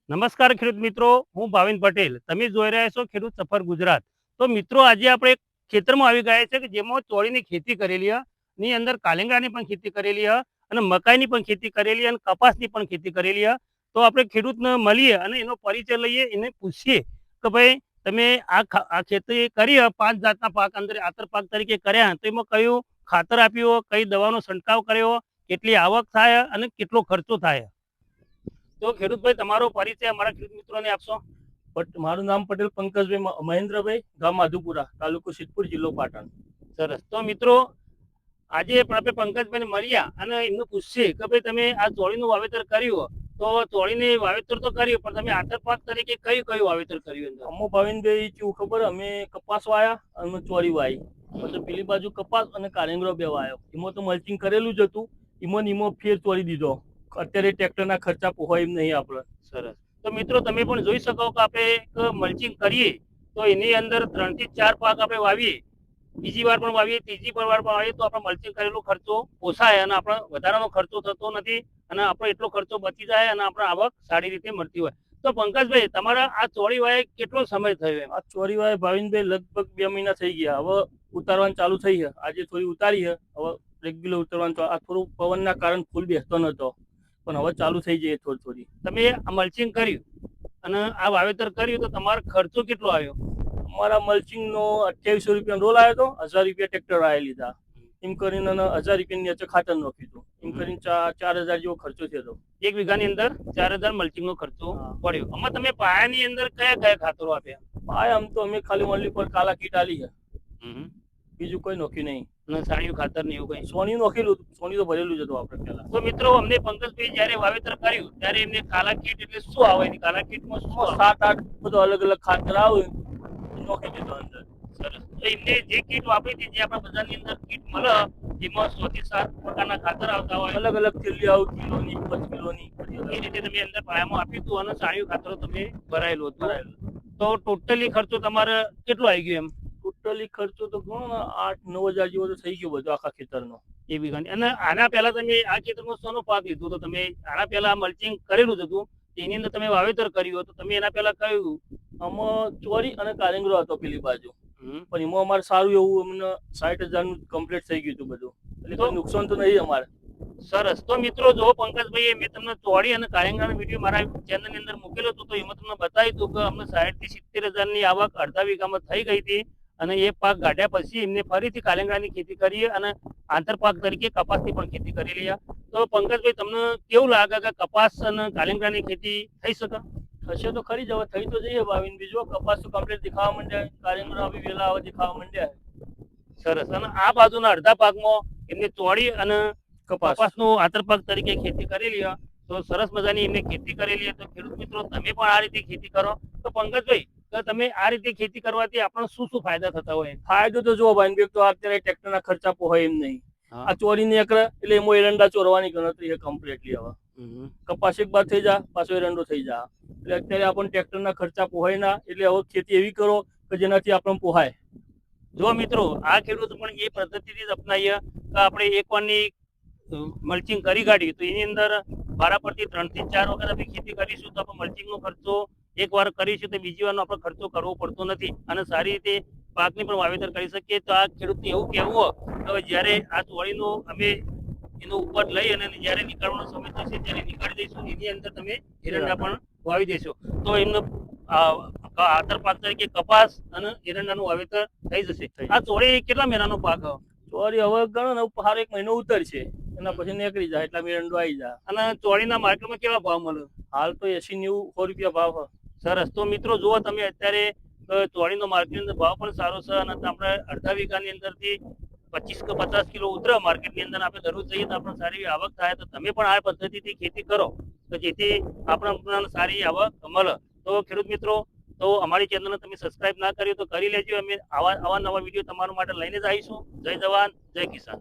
નમસ્કાર ખેડૂત મિત્રો, હું ભાવિન પટેલ. તમે જોઈ રહ્યા છો ખેડૂત સફર ગુજરાત. તો મિત્રો, આજે આપણે એક ખેતરમાં આવી ગયા છે કે જેમાં ચોળીની ખેતી કરેલી છે, ની અંદર કાલિંગડાની પણ ખેતી કરેલી છે, અને મકાઈની પણ ખેતી કરેલી છે, અને કપાસની પણ ખેતી કરેલી છે. તો આપણે ખેડૂતને મળીએ અને એનો પરિચય લઈએ, એને પૂછીએ કે ભાઈ તમે આ ખેતી કરી 5 જાતના પાક અંદર આંતર પાક તરીકે કર્યા, તો એમાં કયું ખાતર આપ્યું, કઈ દવાનો છંટકાવ કર્યો, કેટલી આવક થાય અને કેટલો ખર્ચો થાય. તો ખેડૂતભાઈ, તમારો પરિચય અમારા ખેડૂત મિત્રોને આપશો? મારું નામ પટેલ પંકજભાઈ મહેન્દ્રભાઈ, ગામ માધુપુરા, તાલુકો સિદ્ધપુર, જિલ્લો પાટણ. સરસ. તો મિત્રો, આજે આપણે પંકજભાઈને મળ્યા અને એમને પૂછીએ કે ભાઈ તમે આ ચોળીનું વાવેતર કર્યું, તો ચોળીની વાવેતર તો કર્યું, પણ તમે આંતર પાક તરીકે કયું વાવેતર કર્યું? અમો ભાવિનભાઈ કેવું ખબર, અમે કપાસ વાયા અને ચોરી વાઈ, પછી પેલી બાજુ કપાસ અને કારેંગરો બે વાયો. એમાં તો મલ્ચિંગ કરેલું જ હતું, એમાં ફેર ચોરી દીધો. અત્યારે ટ્રેક્ટરના ખર્ચા પોહાય એમ નહીં આપણે. સરસ. તો મિત્રો, તમે પણ જોઈ શકો કે આપણે એક મલ્ચિંગ કરીએ તો એની અંદર 3 થી 4 પાક આપણે વાવીએ, બીજી વાર પણ વાવીએ, ત્રીજી વાર પણ વાવીએ, તો આપણે મલ્ચિંગ કરેલો ખર્ચો પોસાય અને આપણે વધારાનો ખર્ચો થતો નથી, અને આપણો એટલો ખર્ચો બચી જાય અને આપણે આવક સારી રીતે મળતી હોય. તો પંકજભાઈ, તમારા આ ચોળી વાય કેટલો સમય થયો? આ ચોરી વાય ભાવિનભાઈ લગભગ 2 મહિના થઈ ગયા. હવે ઉતારવાનું ચાલુ થઈ છે. આજે થોડી ઉતારી છે, હવે રેગ્યુલર ઉતારવાનું. આ થોડું પવનના કારણે ફૂલ બેસતો નતો, પણ હવે ચાલુ થઈ જાય થોડી. તમે આ મલ્ચિંગ કર્યું અને આ વાવેતર કર્યું, તો તમારો ખર્ચો કેટલો આવ્યો? અમારા મલ્ચિંગ નો 2800 રૂપિયા રોલ આવ્યો હતો, 1000 રૂપિયા ટ્રેક્ટર આવી લીધા. એમ કરીને 1000 રૂપિયા નીચે ખાતર નાખ્યું હતું. એમ કરીને 4000 જેવો ખર્ચો થયો હતો. 1 વીઘાની અંદર 4000 મલ્ચિંગ નો ખર્ચો પડ્યો. આમાં તમે પાયાની અંદર કયા કયા ખાતરો આપ્યા? પાયા આમ તો અમે ખાલી ઓનલી પર કાલા કીટ આલી છે, બીજું કોઈ નોખ્યું નહીં. અને સાણિયું ખાતર ને એવું કઈ? સોની નોખેલું, સોની તો ભરેલું જ હતું આપણે પેલા. તો મિત્રો, અમને પંકજભાઈ જયારે વાવેતર કર્યું ત્યારે એમને કાલા કીટ એટલે શું આવે? કાલા કીટમાં શું આવે? 7-8 બધો અલગ અલગ ખાતર આવે, નોખી દીધો અંદર. સરસ. તો એમને જે કીટ વાપરી હતી, જે આપણા બજારની અંદર કીટ મળે, જેમાં 6 થી 7 પ્રકારના ખાતર આવતા હોય, અલગ અલગ થેલી આવે, કિલોની 5 કિલોની, એ રીતે તમે અંદર પાયામાં આપ્યું હતું અને સાણિયું ખાતરો તમે ભરાયેલું હતું. તો ટોટલી ખર્ચો તમારે કેટલો આવી ગયો? એમ ટોટલી ખર્ચો તો ગણો ને 8-9 હજાર જેવો તો થઈ ગયો બધો આખા ખેતરનો. એ વીઘાની. અને આના પહેલા તમે આ ખેતરમાં શેનો પાક લીધો તો? તમે આના પહેલા મલ્ચિંગ કરેલું જ હતું, એની અંદર તમે વાવેતર કર્યું હતું, તમે એના પહેલા કયું? આમાં ચોરી અને કારેંગરો હતો પેલી બાજુ, પણ એમાં અમારે સારું એવું અમને 60,000 નું કમ્પ્લીટ થઈ ગયું હતું બધું, એટલે કોઈ નુકસાન તો નહીં અમારે. સરસ. તો મિત્રો, જો પંકજભાઈ, મેં તમને ચોળી અને કારેંગાનો વિડીયો મારા ચેનલની અંદર મૂકેલો હતો, તો એમાં તમને બતાવ્યું હતું કે અમને 60 થી 70,000 ની આવક અડધા વીઘામાં થઈ ગઈ હતી, અને એ પાક કાઢ્યા પછી એમને ફરીથી કારેંગાની ખેતી કરી અને આંતર પાક તરીકે કપાસની પણ ખેતી કરેલી. તો પંકજભાઈ, તમને કેવું લાગે કે કપાસ અને કારેંગાની ખેતી થઈ શકે? થશે તો ખરી જ, હવે થઈ તો જઈએ ભાવિન. બીજો કપાસ તો કમ્પ્લીટ દેખાવા માંડ્યા, કારેંગરો બી વેલા હવે દેખાવા માંડ્યા. સરસ. અને આ બાજુના અડધા પાકમાં એમને ચોળી અને કપાસનું આંતર પાક તરીકે ખેતી કરેલી. તો સરસ મજાની એમને ખેતી કરેલી. તો ખેડૂત મિત્રો, તમે પણ આ રીતે ખેતી કરો. તો પંકજભાઈ, તો તમે આ રીતે ખેતી કરવાથી આપણને શું શું ફાયદા થતા હોય? ફાયદો તો જો ભાઈ, તો અત્યારે ટ્રેક્ટરના ખર્ચા પોહાય એમ નહીં. આ ચોરી નીકળે એટલે એમાં એરંડા ચોરવાની ગણતરી છે કમ્પ્લીટલી. હવે કપાસ એક બાર થઈ જા, પાછો એરંડો થઈ જા, એટલે અત્યારે આપણને ટ્રેક્ટરના ખર્ચા પોહાય ના. એટલે હવે ખેતી એવી કરો કે જેનાથી આપણને પોહાય. જો મિત્રો, આ ખેડૂત પણ એ પદ્ધતિથી જ અપનાવીએ કે આપણે એકવારની મલ્ચિંગ કરી કાઢી, તો એની અંદર વારા પરથી 3 થી 4 વખત આપણે ખેતી કરીશું, તો આપણે મલ્ચિંગનો ખર્ચો એકવાર કરીશું તો બીજી વારનો આપણે ખર્ચો કરવો પડતો નથી, અને સારી રીતે પાકની પણ વાવેતર કરી શકીએ. તો આ ખેડૂતને એવું કહેવું કે જ્યારે આ ચોળીનો અમે એનો ઉપજ લઈ અને જ્યારે નીકળવાનો સમય થશે ત્યારે નીકાળી દઈશું, એની અંદર તમે એરંડા પણ વાવી દેશો, તો એમનો આંતર પાક તરીકે કપાસ અને એરંડાનું વાવેતર થઈ જશે. આ ચોળી કેટલા મહિનાનો પાક? ચોરી હવે ગણો ને, હારો 1 મહિનો ઉતરશે, એના પછી નીકળી જાય એટલે એરંડો આવી જાય. અને ચોળીના માર્કેટમાં કેવા ભાવ મળે? હાલ તો 80-90 રૂપિયા ભાવ. સરસ. તો મિત્રો, જુઓ તમે, અત્યારે ચોળીનો માર્કેટ અંદર ભાવ પણ સારો છે, અને આપણે અડધા વીઘાની અંદરથી 25 કે 50 કિલો ઉતરે માર્કેટની અંદર, આપણે દરરોજ જઈએ તો આપણે સારી આવક થાય. તો તમે પણ આ પદ્ધતિથી ખેતી કરો તો જેથી આપણે સારી આવક મળે. તો ખેડૂત મિત્રો, તો અમારી ચેનલને તમે સબસ્ક્રાઇબ ના કર્યું તો કરી લેજો. અમે આવા નવા વિડીયો તમારા માટે લઈને જ આવીશું. જય જવાન, જય કિસાન.